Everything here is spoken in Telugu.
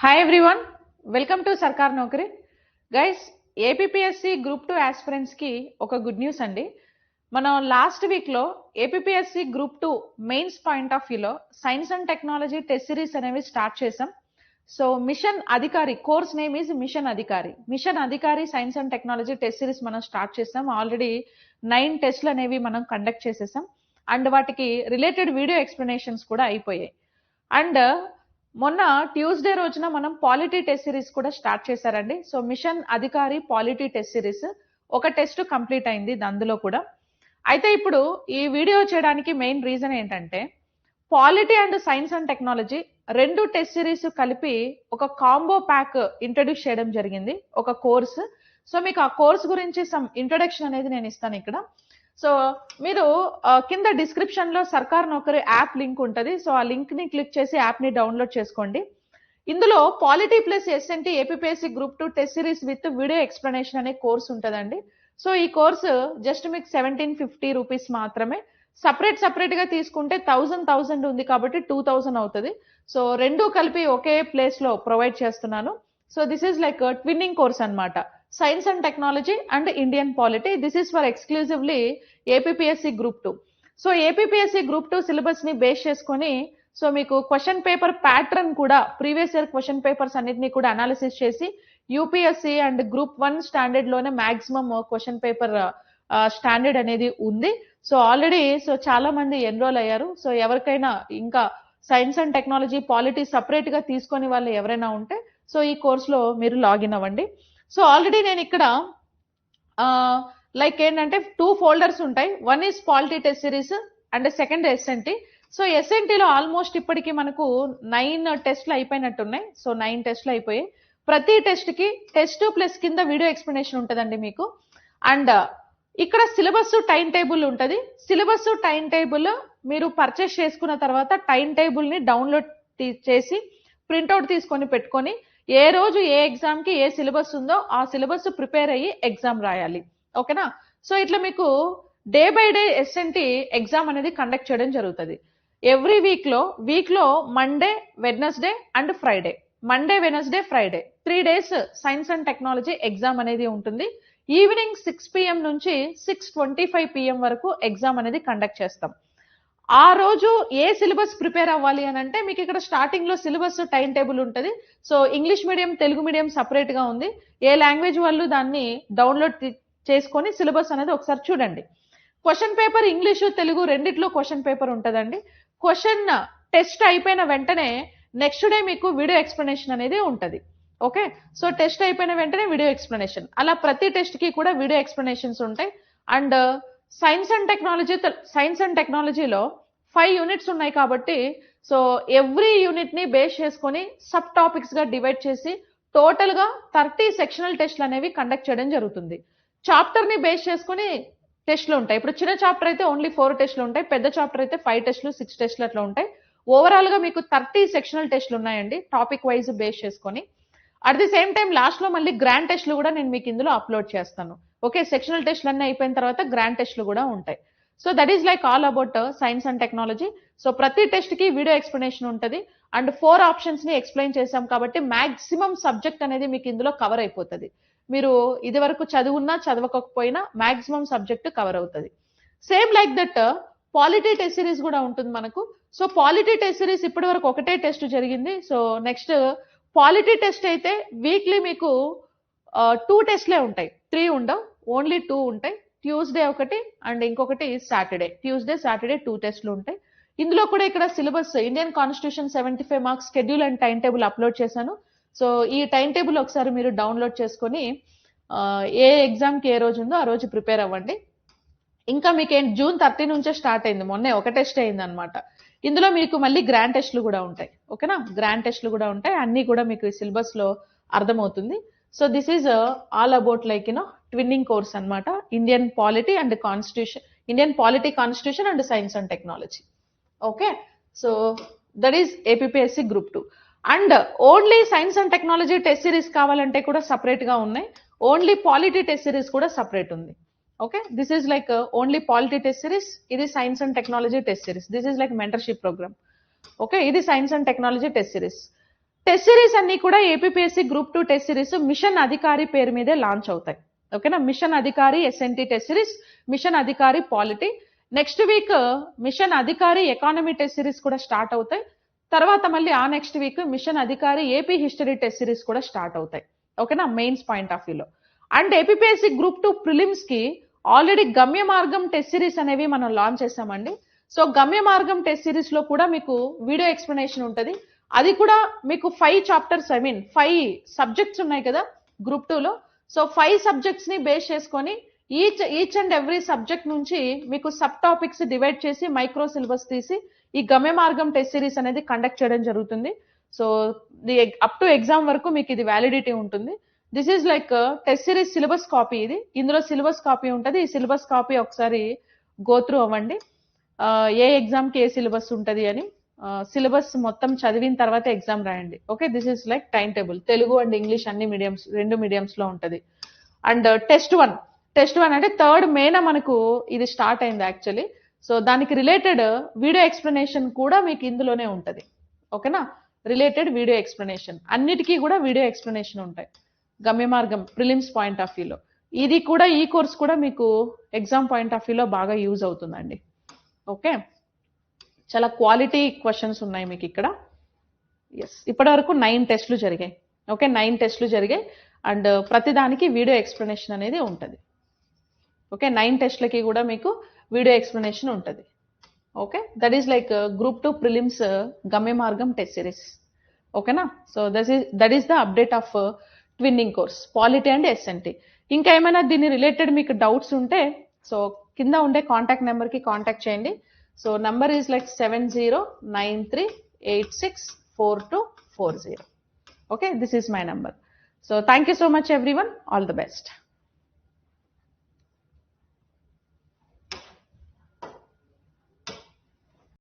Hi everyone, welcome to Sarkar Nokri. Guys, APPSC Group 2 aspirants కి ఒక గుడ్ న్యూస్ అండి. మనం లాస్ట్ వీక్ లో APPSC Group 2 mains point of వ్యూలో science and technology test series అనేవి స్టార్ట్ చేసాం. So mission Adhikari course name is mission Adhikari science and technology test series మనం స్టార్ట్ చేసాం. ఆల్రెడీ 9 టెస్ట్లు అనేవి మనం కండక్ట్ చేసేసాం అండ్ వాటికి రిలేటెడ్ వీడియో ఎక్స్ప్లెనేషన్స్ కూడా అయిపోయాయి. అండ్ మొన్న ట్యూస్డే రోజున మనం పాలిటీ టెస్ట్ సిరీస్ కూడా స్టార్ట్ చేశారండి. So mission Adhikari polity test series ఒక టెస్ట్ కంప్లీట్ అయింది అందులో కూడా. అయితే ఇప్పుడు ఈ వీడియో చేయడానికి మెయిన్ రీజన్ ఏంటంటే polity and science and technology రెండు టెస్ట్ సిరీస్ కలిపి ఒక కాంబో ప్యాక్ ఇంట్రడ్యూస్ చేయడం జరిగింది, ఒక కోర్స్. సో మీకు ఆ కోర్స్ గురించి సమ్ ఇంట్రొడక్షన్ అనేది నేను ఇస్తాను ఇక్కడ. సో మీరు కింద డిస్క్రిప్షన్ లో సర్కార్ నౌకరీ యాప్ లింక్ ఉంటుంది. సో ఆ లింక్ ని క్లిక్ చేసి యాప్ ని డౌన్లోడ్ చేసుకోండి. ఇందులో polity plus SNT APSC group 2 test series with video explanation అనే కోర్స్ ఉంటుందండి. సో ఈ కోర్సు జస్ట్ మీకు 1750 రూపీస్ మాత్రమే. సపరేట్ గా తీసుకుంటే 1000 ఉంది కాబట్టి 2000 అవుతుంది. సో రెండు కలిపి ఒకే ప్లేస్ లో ప్రొవైడ్ చేస్తున్నాను. So this is like twinning course అన్నమాట. Science and technology and Indian polity. This is for exclusively APSC group 2. So APSC group 2 syllabus ని బేస్ చేసుకొని సో మీకు క్వశ్చన్ పేపర్ ప్యాటర్న్ కూడా ప్రీవియస్ ఇయర్ క్వశ్చన్ పేపర్స్ అన్నిటిని కూడా అనాలిసిస్ చేసి యూపీఎస్సీ అండ్ గ్రూప్ 1 స్టాండర్డ్ లోనే మాక్సిమం క్వశ్చన్ పేపర్ స్టాండర్డ్ అనేది ఉంది. సో ఆల్రెడీ సో చాలా మంది ఎన్రోల్ అయ్యారు. సో ఎవరికైనా ఇంకా science and technology polity separate గా తీసుకొని వాళ్ళు ఎవరైనా ఉంటే సో ఈ కోర్స్ లో మీరు లాగిన్ అవ్వండి. సో ఆల్రెడీ నేను ఇక్కడ లైక్ ఏంటంటే 2 ఫోల్డర్స్ ఉంటాయి. One is polity test series and second SNT. So ఎస్ఎన్టీలో ఆల్మోస్ట్ ఇప్పటికి మనకు 9 టెస్ట్లు అయిపోయినట్టున్నాయి. సో 9 టెస్ట్లు అయిపోయాయి. ప్రతి టెస్ట్ కి టెస్ట్ ప్లస్ కింద వీడియో ఎక్స్ప్లెనేషన్ ఉంటుందండి మీకు. అండ్ ఇక్కడ సిలబస్ టైం టేబుల్ ఉంటుంది. సిలబస్ టైం టేబుల్ మీరు పర్చేస్ చేసుకున్న తర్వాత టైం టేబుల్ ని డౌన్లోడ్ చేసి ప్రింట్అవుట్ తీసుకొని పెట్టుకొని ఏ రోజు ఏ ఎగ్జామ్ కి ఏ సిలబస్ ఉందో ఆ సిలబస్ ప్రిపేర్ అయ్యి ఎగ్జామ్ రాయాలి. ఓకేనా? సో ఇట్లా మీకు day by day SNT exam అనేది కండక్ట్ చేయడం జరుగుతుంది. ఎవ్రీ వీక్ లో Monday, Wednesday and Friday. Monday, Wednesday, Friday 3 days science and technology exam అనేది ఉంటుంది. ఈవినింగ్ 6 PM నుంచి 6:25 PM వరకు ఎగ్జామ్ అనేది కండక్ట్ చేస్తాం. ఆ రోజు ఏ సిలబస్ ప్రిపేర్ అవ్వాలి అని అంటే మీకు ఇక్కడ స్టార్టింగ్ లో సిలబస్ టైం టేబుల్ ఉంటుంది. So English medium, Telugu medium separate గా ఉంది. ఏ లాంగ్వేజ్ వాళ్ళు దాన్ని డౌన్లోడ్ చేసుకొని సిలబస్ అనేది ఒకసారి చూడండి. క్వశ్చన్ పేపర్ ఇంగ్లీషు, తెలుగు రెండిట్లో క్వశ్చన్ పేపర్ ఉంటుందండి. క్వశ్చన్ టెస్ట్ అయిపోయిన వెంటనే నెక్స్ట్ డే మీకు వీడియో ఎక్స్ప్లెనేషన్ అనేది ఉంటుంది. ఓకే, సో టెస్ట్ అయిపోయిన వెంటనే వీడియో ఎక్స్ప్లెనేషన్, అలా ప్రతి టెస్ట్ కి కూడా వీడియో ఎక్స్ప్లెనేషన్స్ ఉంటాయి. అండ్ సైన్స్ అండ్ టెక్నాలజీలో 5 యూనిట్స్ ఉన్నాయి కాబట్టి సో ఎవ్రీ యూనిట్ ని బేస్ చేసుకొని సబ్ టాపిక్స్ గా డివైడ్ చేసి టోటల్ గా 30 సెక్షనల్ టెస్ట్లు అనేవి కండక్ట్ చేయడం జరుగుతుంది. చాప్టర్ ని బేస్ చేసుకుని టెస్ట్లు ఉంటాయి. ఇప్పుడు చిన్న చాప్టర్ అయితే ఓన్లీ 4 టెస్ట్లు ఉంటాయి. పెద్ద చాప్టర్ అయితే 5 టెస్ట్లు, 6 టెస్ట్లు అట్లా ఉంటాయి. ఓవరాల్ గా మీకు 30 సెక్షనల్ టెస్ట్లు ఉన్నాయండి టాపిక్ వైజ్ బేస్ చేసుకొని. At the same time last లో మళ్ళీ గ్రాండ్ టెస్ట్లు కూడా నేను మీకు ఇందులో అప్లోడ్ చేస్తాను. ఓకే, సెక్షనల్ టెస్ట్లు అన్నీ అయిపోయిన తర్వాత గ్రాండ్ టెస్ట్లు కూడా ఉంటాయి. So that is like all about science and technology. So ప్రతి టెస్ట్ కి వీడియో ఎక్స్ప్లెనేషన్ ఉంటుంది. అండ్ 4 ఆప్షన్స్ ని ఎక్స్ప్లెయిన్ చేశాం కాబట్టి మాక్సిమం సబ్జెక్ట్ అనేది మీకు ఇందులో కవర్ అయిపోతుంది. మీరు ఇది వరకు చదువున్నా చదవకపోయినా మాక్సిమం సబ్జెక్ట్ కవర్ అవుతుంది. Same like that polity test series కూడా ఉంటుంది మనకు. సో పాలిటీ టెస్ట్ సిరీస్ ఇప్పటి వరకు ఒకటే టెస్ట్ జరిగింది. సో నెక్స్ట్ పాలిటీ టెస్ట్ అయితే వీక్లీ మీకు 2 టెస్ట్లే ఉంటాయి, 3 ఉండవు, ఓన్లీ 2 ఉంటాయి. ట్యూస్డే ఒకటి అండ్ ఇంకొకటి సాటర్డే. ట్యూస్డే, సాటర్డే 2 టెస్ట్లు ఉంటాయి. ఇందులో కూడా ఇక్కడ syllabus Indian constitution 75 marks schedule and time table upload చేశాను. సో ఈ టైం టేబుల్ ఒకసారి మీరు డౌన్లోడ్ చేసుకొని ఏ ఎగ్జామ్ కి ఏ రోజు ఉందో ఆ రోజు ప్రిపేర్ అవ్వండి. ఇంకా మీకు జూన్ 30 నుంచే స్టార్ట్ అయింది, మొన్నే ఒక టెస్ట్ అయింది అనమాట. ఇందులో మీకు మళ్ళీ గ్రాండ్ టెస్ట్లు కూడా ఉంటాయి. ఓకేనా, గ్రాండ్ టెస్ట్లు కూడా ఉంటాయి. అన్ని కూడా మీకు సిలబస్ లో అర్థమవుతుంది. So this is all about like twinning course అన్నమాట. Indian polity and constitution, Indian polity, constitution and science and technology. Okay, so that is APSC group 2. And only science and technology test series కావాలంటే కూడా సపరేట్ గా ఉన్నాయి. ఓన్లీ పాలిటీ టెస్ట్ సిరీస్ కూడా సపరేట్ ఉంది. Okay, this is like only polity test series, ఇది science and technology test series. This is like mentorship programme. Okay, ఇది science and technology test series. Test series అన్ని కూడా APPSC group 2 test series mission Adhikari పేరు మీదే లాంచ్ అవుతాయి. ఓకేనా, mission Adhikari SNT test series, mission Adhikari polity. Next week mission Adhikari economy test series కూడా స్టార్ట్ అవుతాయి. తర్వాత మళ్ళీ ఆ next week mission Adhikari AP history test series కూడా స్టార్ట్ అవుతాయి. ఓకేనా, మెయిన్స్ పాయింట్ ఆఫ్ వ్యూలో. అండ్ ఏపీపీఎస్సీ గ్రూప్ 2 ప్రిలిమ్స్ కి already Gamya Margam test series అనేవి మనం లాంచ్ చేసామండి. సో గమ్య మార్గం టెస్ట్ సిరీస్ లో కూడా మీకు వీడియో ఎక్స్ప్లెనేషన్ ఉంటుంది. అది కూడా మీకు 5 చాప్టర్స్ 5 సబ్జెక్ట్స్ ఉన్నాయి కదా గ్రూప్ 2 లో. సో 5 సబ్జెక్ట్స్ ని బేస్ చేసుకొని ఈచ్ అండ్ ఎవ్రీ సబ్జెక్ట్ నుంచి మీకు సబ్ టాపిక్స్ డివైడ్ చేసి మైక్రో సిలబస్ తీసి ఈ గమ్య మార్గం టెస్ట్ సిరీస్ అనేది కండక్ట్ చేయడం జరుగుతుంది. సో అప్ టు ఎగ్జామ్ వరకు మీకు ఇది వ్యాలిడిటీ ఉంటుంది. This is like test series syllabus copy. ఇది ఇందులో సిలబస్ కాపీ ఉంటుంది. ఈ సిలబస్ కాపీ ఒకసారి గో త్రూ అవ్వండి, ఏ ఎగ్జామ్ కి ఏ సిలబస్ ఉంటుంది అని. సిలబస్ మొత్తం చదివిన తర్వాత ఎగ్జామ్ రాయండి. Okay, this is like time table. Telugu and English అన్ని మీడియంస్, 2 మీడియంస్ లో ఉంటుంది. అండ్ టెస్ట్ వన్ అంటే 3rd మేన మనకు ఇది స్టార్ట్ అయింది యాక్చువల్లీ. సో దానికి రిలేటెడ్ వీడియో ఎక్స్ప్లెనేషన్ కూడా మీకు ఇందులోనే ఉంటుంది. ఓకేనా, రిలేటెడ్ వీడియో ఎక్స్ప్లెనేషన్, అన్నిటికీ కూడా వీడియో ఎక్స్ప్లెనేషన్ ఉంటాయి గమ్య మార్గం ప్రిలిమ్స్ పాయింట్ ఆఫ్ వ్యూలో. ఇది కూడా ఈ కోర్స్ కూడా మీకు ఎగ్జామ్ పాయింట్ ఆఫ్ వ్యూలో బాగా యూజ్ అవుతుందండి. ఓకే, చాలా క్వాలిటీ క్వశ్చన్స్ ఉన్నాయి మీకు ఇక్కడ. ఎస్, ఇప్పటి వరకు 9 టెస్టులు జరిగాయి. ఓకే, 9 టెస్టులు జరిగాయి అండ్ ప్రతిదానికి వీడియో ఎక్స్ప్లెనేషన్ అనేది ఉంటుంది. ఓకే, 9 టెస్టులకి కూడా మీకు వీడియో ఎక్స్ప్లెనేషన్ ఉంటుంది. Okay, that is like group 2 prelims Gamya Margam test series. ఓకేనా, so that is the update of twinning course polity and SNT. ఇంకా ఏమైనా దీని రిలేటెడ్ మీకు డౌట్స్ ఉంటే సో కింద ఉండే కాంటాక్ట్ నెంబర్ కి కాంటాక్ట్ చేయండి. So number is like 7093864240. Okay, this is my number. So thank you so much everyone. All the best.